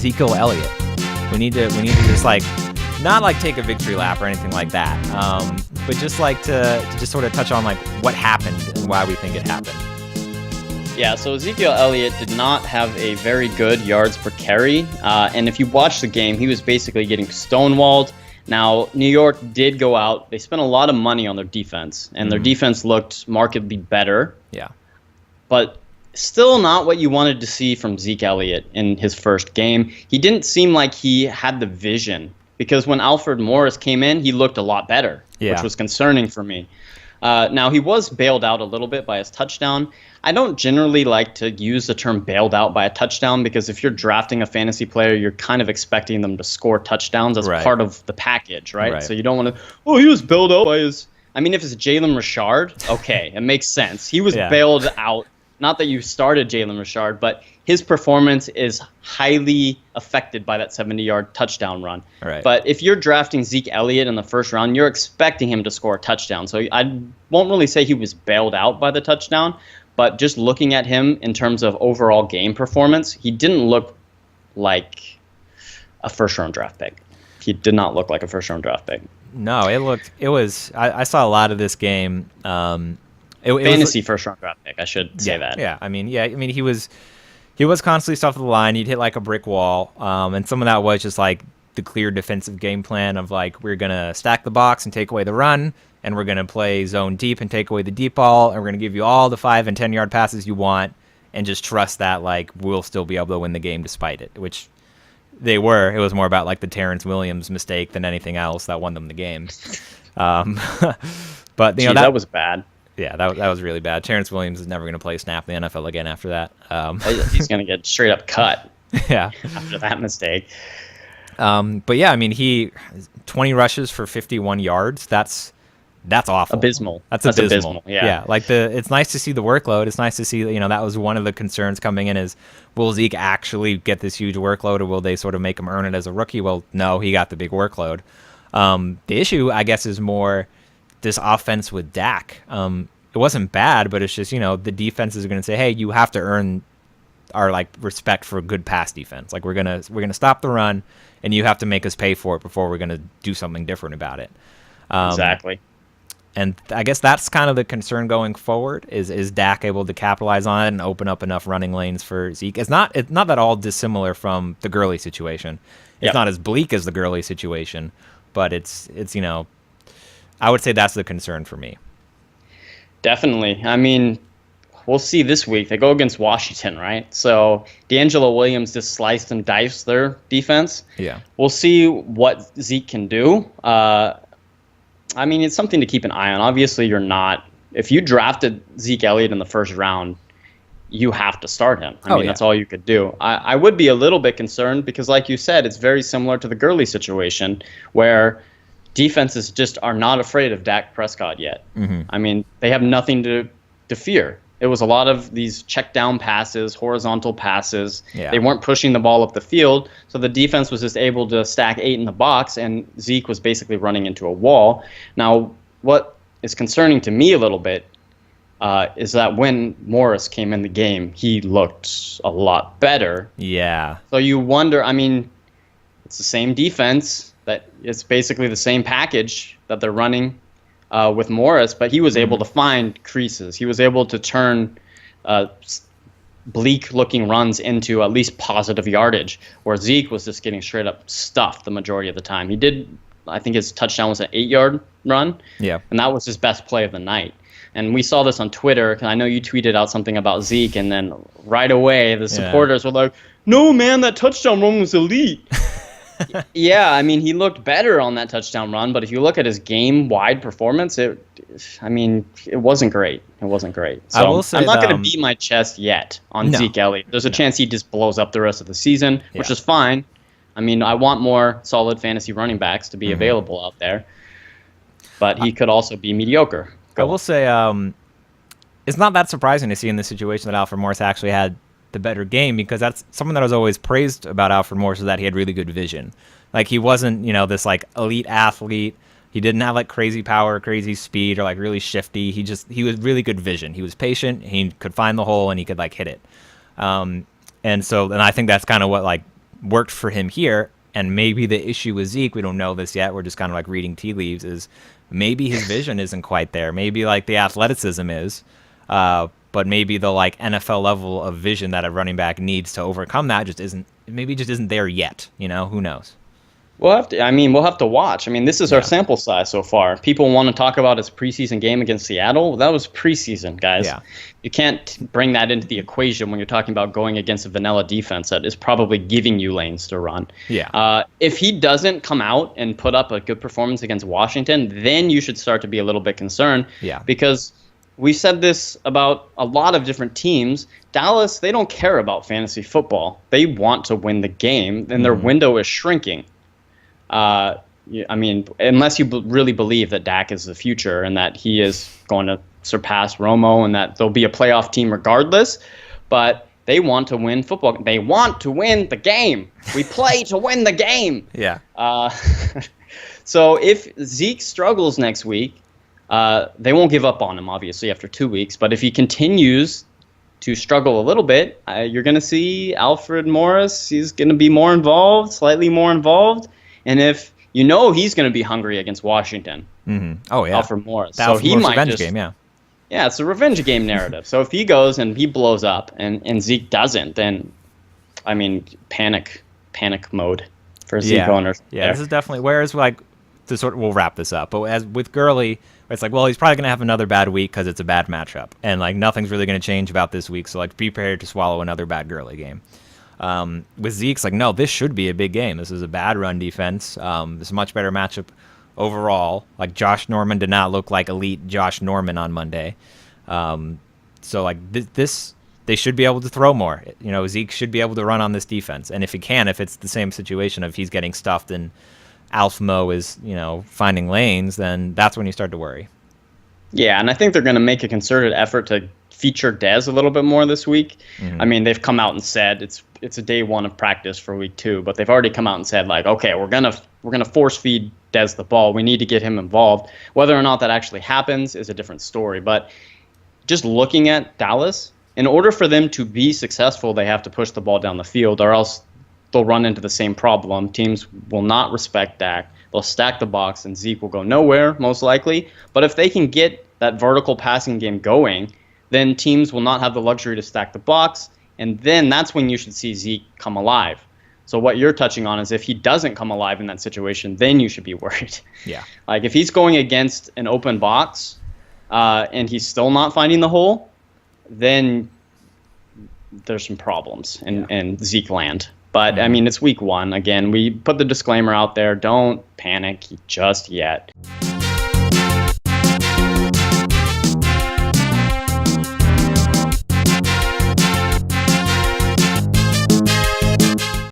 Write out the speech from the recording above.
Ezekiel Elliot. We need to just like not like take a victory lap or anything like that, but just like to just sort of touch on like what happened and why we think it happened. Yeah, so Ezekiel Elliott did not have a very good yards per carry, and if you watch the game, he was basically getting stonewalled. Now, New York did go out. They spent a lot of money on their defense, and their defense looked markedly better. Yeah. But still not what you wanted to see from Zeke Elliott in his first game. He didn't seem like he had the vision, because when Alfred Morris came in, he looked a lot better, which was concerning for me. Now, he was bailed out a little bit by his touchdown. I don't generally like to use the term bailed out by a touchdown, because if you're drafting a fantasy player, you're kind of expecting them to score touchdowns as part of the package, right? So you don't want to, he was bailed out by his... I mean, if it's Jalen Richard, okay, it makes sense. He was bailed out. Not that you started Jalen Richard, but his performance is highly affected by that 70-yard touchdown run. Right. But if you're drafting Zeke Elliott in the first round, you're expecting him to score a touchdown. So I won't really say he was bailed out by the touchdown, but just looking at him in terms of overall game performance, he didn't look like a first-round draft pick. He did not look like a first-round draft pick. No, I saw a lot of this game. Fantasy first-round draft pick, I should say that. Yeah, I mean, he was constantly stuffed at the line. He'd hit like a brick wall, and some of that was just like the clear defensive game plan of like, we're gonna stack the box and take away the run, and we're gonna play zone deep and take away the deep ball, and we're gonna give you all the 5 and 10 yard passes you want, and just trust that like we'll still be able to win the game despite it. Which they were. It was more about like the Terrence Williams mistake than anything else that won them the game. But that was bad. Yeah, that was really bad. Terrence Williams is never going to play a snap in the NFL again after that. He's going to get straight up cut. Yeah, after that mistake. But yeah, I mean, he 20 rushes for 51 yards. That's awful. Abysmal. That's abysmal. Yeah. Like it's nice to see the workload. It's nice to see that was one of the concerns coming in is, will Zeke actually get this huge workload, or will they sort of make him earn it as a rookie? Well, no, he got the big workload. The issue, I guess, is more this offense with Dak. It wasn't bad, but it's just, the defenses are going to say, hey, you have to earn our like respect for a good pass defense. Like we're going to stop the run, and you have to make us pay for it before we're going to do something different about it. Exactly. And I guess that's kind of the concern going forward is Dak able to capitalize on it and open up enough running lanes for Zeke? It's not that all dissimilar from the Gurley situation. It's not as bleak as the Gurley situation, but it's I would say that's the concern for me. Definitely. I mean, we'll see this week. They go against Washington, right? So D'Angelo Williams just sliced and diced their defense. Yeah. We'll see what Zeke can do. I mean, it's something to keep an eye on. Obviously, if you drafted Zeke Elliott in the first round, you have to start him. I mean, that's all you could do. I would be a little bit concerned because, like you said, it's very similar to the Gurley situation where defenses just are not afraid of Dak Prescott yet. Mm-hmm. I mean, they have nothing to fear. It was a lot of these check down passes, horizontal passes. Yeah. They weren't pushing the ball up the field, so the defense was just able to stack 8 in the box, and Zeke was basically running into a wall. Now, what is concerning to me a little bit is that when Morris came in the game, he looked a lot better. Yeah. So you wonder, I mean, it's the same defense. That it's basically the same package that they're running with Morris, but he was able to find creases. He was able to turn bleak-looking runs into at least positive yardage, where Zeke was just getting straight up stuffed the majority of the time. I think his touchdown was an 8-yard run, and that was his best play of the night. And we saw this on Twitter, because I know you tweeted out something about Zeke, and then right away the supporters were like, no, man, that touchdown run was elite. Yeah, I mean, he looked better on that touchdown run, but if you look at his game-wide performance, it wasn't great. It wasn't great. So I will say I'm not going to beat my chest yet on Zeke Elliott. There's a chance he just blows up the rest of the season, which is fine. I mean, I want more solid fantasy running backs to be available out there, but he could also be mediocre. I will say it's not that surprising to see in this situation that Alfred Morris actually had the better game, because that's something that I was always praised about Alfred Morris, is that he had really good vision. Like, he wasn't, this like elite athlete. He didn't have like crazy power, crazy speed, or like really shifty. He was really good vision. He was patient. He could find the hole and he could like hit it. And I think that's kind of what like worked for him here. And maybe the issue with Zeke, we don't know this yet, we're just kind of like reading tea leaves, is maybe his vision isn't quite there. Maybe like the athleticism is, but maybe the like NFL level of vision that a running back needs to overcome that just isn't there yet. Who knows? We'll have to watch. I mean, this is our sample size so far. People want to talk about his preseason game against Seattle. That was preseason, guys. Yeah. You can't bring that into the equation when you're talking about going against a vanilla defense that is probably giving you lanes to run. Yeah. If he doesn't come out and put up a good performance against Washington, then you should start to be a little bit concerned. Yeah. Because we said this about a lot of different teams. Dallas, they don't care about fantasy football. They want to win the game, and their window is shrinking. Unless you really believe that Dak is the future and that he is going to surpass Romo and that there'll be a playoff team regardless, but they want to win football. They want to win the game. We play to win the game. Yeah. So if Zeke struggles next week, they won't give up on him, obviously, after 2 weeks. But if he continues to struggle a little bit, you're going to see Alfred Morris. He's going to be more involved, slightly more involved. And if he's going to be hungry against Washington. Mm-hmm. Oh, yeah. Alfred Morris. So he might revenge game, yeah. Yeah, it's a revenge game narrative. So if he goes and he blows up and Zeke doesn't, then, panic mode for Zeke owners. Yeah, this is definitely, whereas, like, we'll wrap this up. But as with Gurley, it's like, well, he's probably going to have another bad week because it's a bad matchup. And, like, nothing's really going to change about this week. So, like, be prepared to swallow another bad Gurley game. With Zeke's like, no, this should be a big game. This is a bad run defense. This is a much better matchup overall. Like, Josh Norman did not look like elite Josh Norman on Monday. So like this, they should be able to throw more. Zeke should be able to run on this defense. And if if it's the same situation of he's getting stuffed and Alfmo is, finding lanes, then that's when you start to worry. Yeah, and I think they're going to make a concerted effort to feature Dez a little bit more this week. Mm-hmm. They've come out and said it's a day one of practice for week 2, but they've already come out and said, like, okay, we're gonna force feed Dez the ball. We need to get him involved. Whether or not that actually happens is a different story. But just looking at Dallas, in order for them to be successful, they have to push the ball down the field, or else they'll run into the same problem. Teams will not respect Dak. They'll stack the box, and Zeke will go nowhere, most likely. But if they can get that vertical passing game going, then teams will not have the luxury to stack the box, and then that's when you should see Zeke come alive. So what you're touching on is if he doesn't come alive in that situation, then you should be worried. Yeah. Like if he's going against an open box and he's still not finding the hole, then there's some problems in Zeke land. But, it's week 1. Again, we put the disclaimer out there. Don't panic just yet.